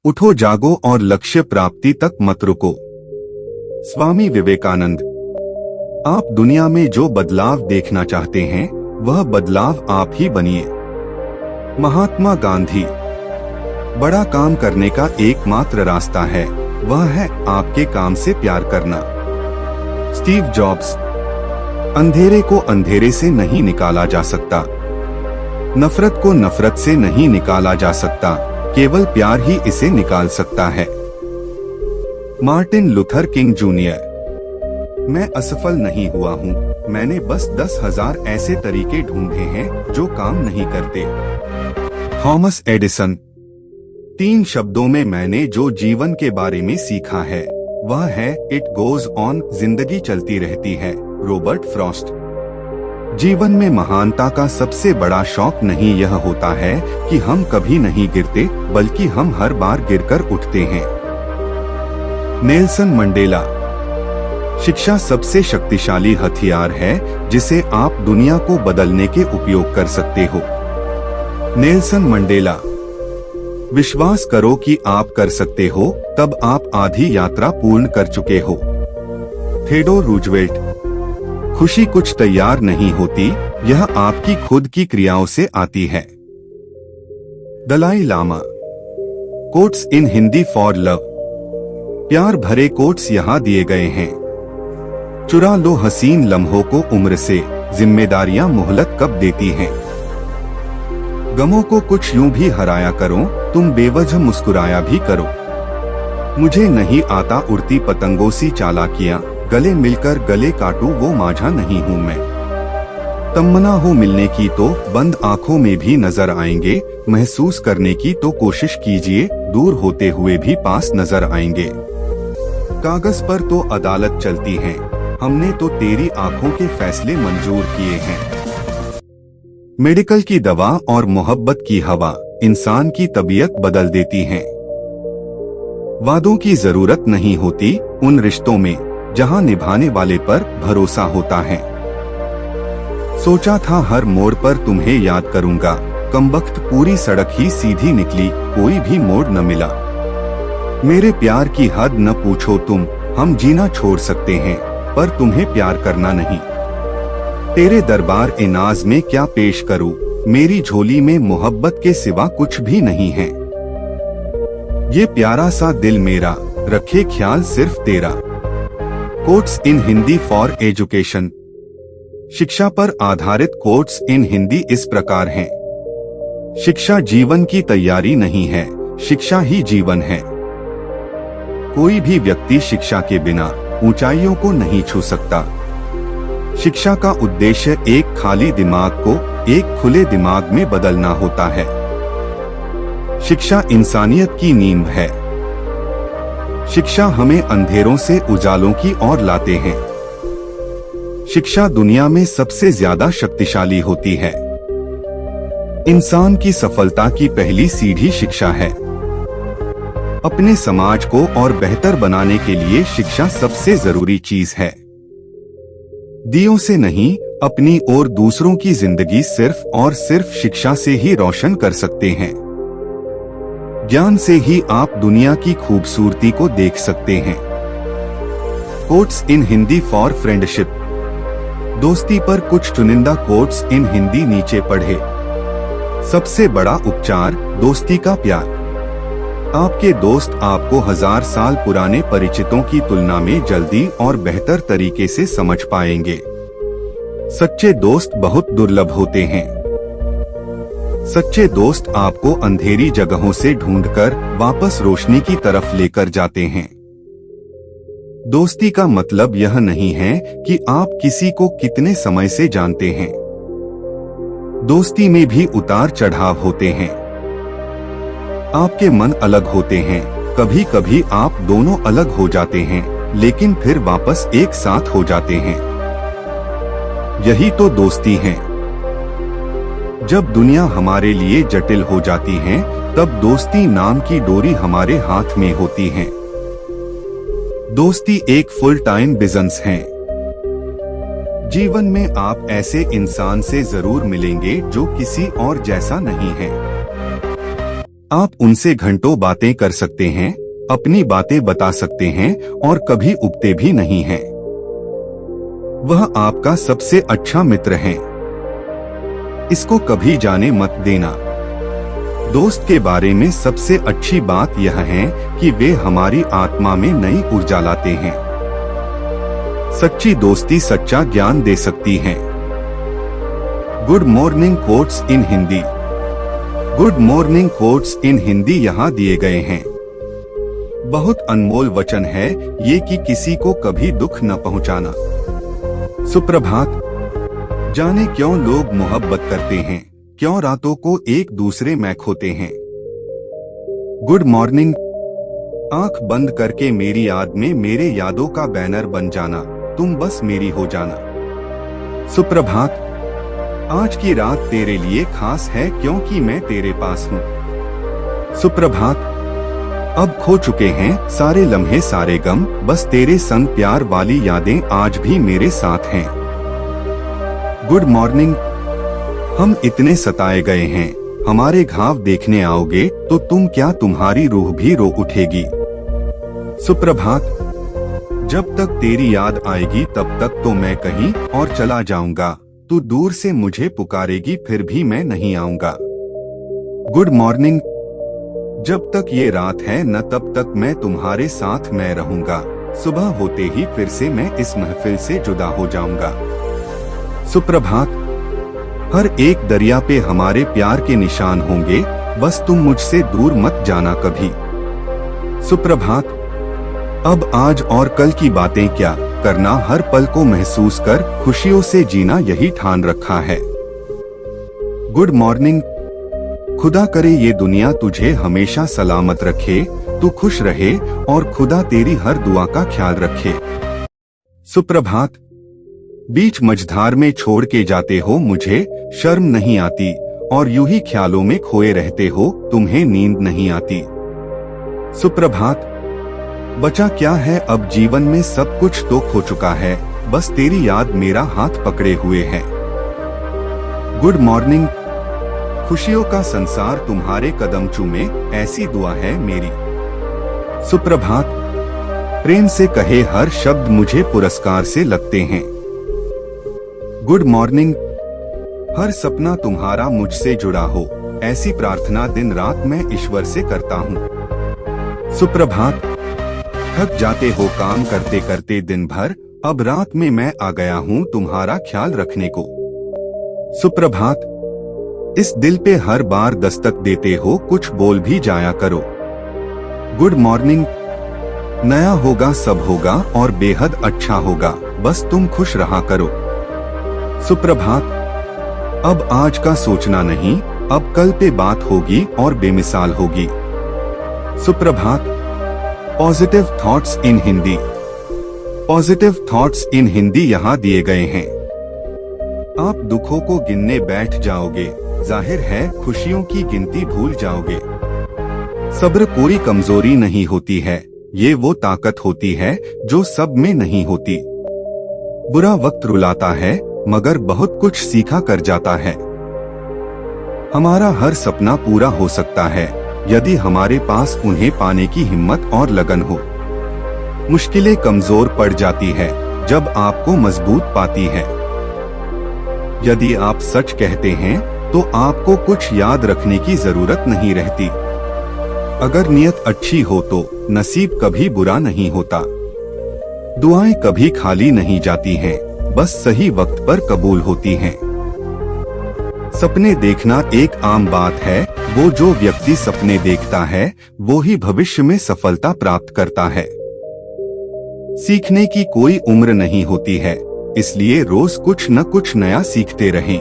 उठो जागो और लक्ष्य प्राप्ति तक मत रुको। स्वामी विवेकानंद। आप दुनिया में जो बदलाव देखना चाहते हैं वह बदलाव आप ही बनिए। महात्मा गांधी। बड़ा काम करने का एकमात्र रास्ता है, वह है आपके काम से प्यार करना। Steve jobs. अंधेरे को अंधेरे से नहीं निकाला जा सकता, नफरत को नफरत से नहीं निकाला जा सकता, केवल प्यार ही इसे निकाल सकता है। Martin Luther king junior. मैं असफल नहीं हुआ हूँ, मैंने बस 10,000 ऐसे तरीके ढूंढे हैं जो काम नहीं करते। Thomas Edison. 3 शब्दों में मैंने जो जीवन के बारे में सीखा है वह है इट गोज ऑन, जिंदगी चलती रहती है। Robert Frost. जीवन में महानता का सबसे बड़ा शौक नहीं यह होता है कि हम कभी नहीं गिरते, बल्कि हम हर बार गिरकर उठते हैं। Nelson Mandela. शिक्षा सबसे शक्तिशाली हथियार है जिसे आप दुनिया को बदलने के उपयोग कर सकते हो। Nelson Mandela. विश्वास करो कि आप कर सकते हो, तब आप आधी यात्रा पूर्ण कर चुके हो। थेओडोर रूजवेल्ट। खुशी कुछ तैयार नहीं होती, यह आपकी खुद की क्रियाओं से आती है। Dalai Lama. Quotes in Hindi for love. प्यार भरे कोट्स यहाँ दिए गए हैं। चुरा लो हसीन लम्हों को उम्र से, जिम्मेदारियां मोहलत कब देती हैं। गमों को कुछ यूं भी हराया करो, तुम बेवजह मुस्कुराया भी करो। मुझे नहीं आता उड़ती पतंगों सी चालाकियां, गले मिलकर गले काटूं वो माझा नहीं हूँ मैं। तमन्ना हो मिलने की तो बंद आंखों में भी नजर आएंगे, महसूस करने की तो कोशिश कीजिए, दूर होते हुए भी पास नजर आएंगे। कागज पर तो अदालत चलती है, हमने तो तेरी आंखों के फैसले मंजूर किए हैं। मेडिकल की दवा और मोहब्बत की हवा इंसान की तबीयत बदल देती हैं। वादों की जरूरत नहीं होती उन रिश्तों में जहां निभाने वाले पर भरोसा होता है। सोचा था हर मोड़ पर तुम्हें याद करूंगा, कमबख्त पूरी सड़क ही सीधी निकली, कोई भी मोड़ न मिला। मेरे प्यार की हद न पूछो तुम, हम जीना छोड़ सकते हैं पर तुम्हें प्यार करना नहीं। तेरे दरबार ए नाज में क्या पेश करूं, मेरी झोली में मोहब्बत के सिवा कुछ भी नहीं है। ये प्यारा सा दिल मेरा, रखे ख्याल सिर्फ तेरा। Quotes in Hindi for education. शिक्षा पर आधारित कोट्स इन हिंदी इस प्रकार हैं। शिक्षा जीवन की तैयारी नहीं है, शिक्षा ही जीवन है। कोई भी व्यक्ति शिक्षा के बिना ऊंचाइयों को नहीं छू सकता। शिक्षा का उद्देश्य एक खाली दिमाग को एक खुले दिमाग में बदलना होता है। शिक्षा इंसानियत की नींव है। शिक्षा हमें अंधेरों से उजालों की ओर लाते हैं। शिक्षा दुनिया में सबसे ज्यादा शक्तिशाली होती है। इंसान की सफलता की पहली सीढ़ी शिक्षा है। अपने समाज को और बेहतर बनाने के लिए शिक्षा सबसे जरूरी चीज है। दियों से नहीं, अपनी और दूसरों की जिंदगी सिर्फ और सिर्फ शिक्षा से ही रोशन कर सकते हैं। ज्ञान से ही आप दुनिया की खूबसूरती को देख सकते हैं। Quotes in Hindi for friendship. दोस्ती पर कुछ चुनिंदा कोट्स इन हिंदी नीचे पढ़े। सबसे बड़ा उपचार दोस्ती का प्यार। आपके दोस्त आपको 1000 साल पुराने परिचितों की तुलना में जल्दी और बेहतर तरीके से समझ पाएंगे। सच्चे दोस्त बहुत दुर्लभ होते हैं। सच्चे दोस्त आपको अंधेरी जगहों से ढूंढकर वापस रोशनी की तरफ लेकर जाते हैं। दोस्ती का मतलब यह नहीं है कि आप किसी को कितने समय से जानते हैं। दोस्ती में भी उतार चढ़ाव होते हैं। आपके मन अलग होते हैं, कभी कभी आप दोनों अलग हो जाते हैं, लेकिन फिर वापस एक साथ हो जाते हैं। यही तो दोस्ती है। जब दुनिया हमारे लिए जटिल हो जाती है, तब दोस्ती नाम की डोरी हमारे हाथ में होती है। दोस्ती एक फुल टाइम बिजनेस है। जीवन में आप ऐसे इंसान से जरूर मिलेंगे जो किसी और जैसा नहीं है। आप उनसे घंटों बातें कर सकते हैं, अपनी बातें बता सकते हैं और कभी उबते भी नहीं हैं। वह आपका सबसे अच्छा मित्र है। इसको कभी जाने मत देना। दोस्त के बारे में सबसे अच्छी बात यह है कि वे हमारी आत्मा में नई ऊर्जा लाते हैं। सच्ची दोस्ती सच्चा ज्ञान दे सकती है। Good morning quotes in Hindi. Good morning quotes in Hindi यहाँ दिए गए हैं। बहुत अनमोल वचन है ये कि किसी को कभी दुख न पहुंचाना। सुप्रभात। जाने क्यों लोग मोहब्बत करते हैं, क्यों रातों को एक दूसरे में खोते हैं। Good morning. आंख बंद करके मेरी याद में मेरे यादों का बैनर बन जाना, तुम बस मेरी हो जाना। सुप्रभात। आज की रात तेरे लिए खास है क्योंकि मैं तेरे पास हूँ। सुप्रभात। अब खो चुके हैं सारे लम्हे सारे गम, बस तेरे संग प्यार वाली यादें आज भी मेरे साथ हैं। Good morning. हम इतने सताए गए हैं, हमारे घाव देखने आओगे तो तुम क्या, तुम्हारी रूह भी रो उठेगी। सुप्रभात। जब तक तेरी याद आएगी तब तक तो मैं कहीं और चला जाऊंगा, तू दूर से मुझे पुकारेगी फिर भी मैं नहीं आऊंगा। Good morning. जब तक ये रात है न तब तक मैं तुम्हारे साथ मैं रहूंगा, सुबह होते ही फिर से मैं इस महफिल से जुदा हो जाऊंगा। सुप्रभात। हर एक दरिया पे हमारे प्यार के निशान होंगे, बस तुम मुझसे दूर मत जाना कभी। सुप्रभात। अब आज और कल की बातें क्या करना, हर पल को महसूस कर खुशियों से जीना यही ठान रखा है। Good morning. खुदा करे ये दुनिया तुझे हमेशा सलामत रखे, तू खुश रहे और खुदा तेरी हर दुआ का ख्याल रखे। सुप्रभात। बीच मझधार में छोड़ के जाते हो मुझे, शर्म नहीं आती और यूं ही ख्यालों में खोए रहते हो, तुम्हें नींद नहीं आती। सुप्रभात। बचा क्या है अब जीवन में, सब कुछ तो खो चुका है, बस तेरी याद मेरा हाथ पकड़े हुए है। Good morning. खुशियों का संसार तुम्हारे कदम चूमे, ऐसी दुआ है मेरी। सुप्रभात। प्रेम से कहे हर शब्द मुझे पुरस्कार से लगते हैं। Good morning. हर सपना तुम्हारा मुझसे जुड़ा हो, ऐसी प्रार्थना दिन रात मैं ईश्वर से करता हूँ। सुप्रभात। थक जाते हो काम करते करते दिन भर, अब रात में मैं आ गया हूँ तुम्हारा ख्याल रखने को। सुप्रभात। इस दिल पे हर बार दस्तक देते हो, कुछ बोल भी जाया करो। Good morning. नया होगा सब होगा और बेहद अच्छा होगा, बस तुम खुश रहा करो। सुप्रभात। अब आज का सोचना नहीं, अब कल पे बात होगी और बेमिसाल होगी। सुप्रभात। Positive thoughts in Hindi. Positive thoughts in Hindi यहाँ दिए गए हैं। आप दुखों को गिनने बैठ जाओगे, जाहिर है खुशियों की गिनती भूल जाओगे। सब्र कोई कमजोरी नहीं होती है, ये वो ताकत होती है जो सब में नहीं होती। बुरा वक्त रुलाता है मगर बहुत कुछ सीखा कर जाता है। हमारा हर सपना पूरा हो सकता है यदि हमारे पास उन्हें पाने की हिम्मत और लगन हो। मुश्किलें कमजोर पड़ जाती है जब आपको मजबूत पाती है। यदि आप सच कहते हैं तो आपको कुछ याद रखने की जरूरत नहीं रहती। अगर नियत अच्छी हो तो नसीब कभी बुरा नहीं होता। दुआएं कभी खाली नहीं जाती हैं, बस सही वक्त पर कबूल होती हैं। सपने देखना एक आम बात है, वो जो व्यक्ति सपने देखता है वो ही भविष्य में सफलता प्राप्त करता है। सीखने की कोई उम्र नहीं होती है, इसलिए रोज कुछ न कुछ नया सीखते रहें।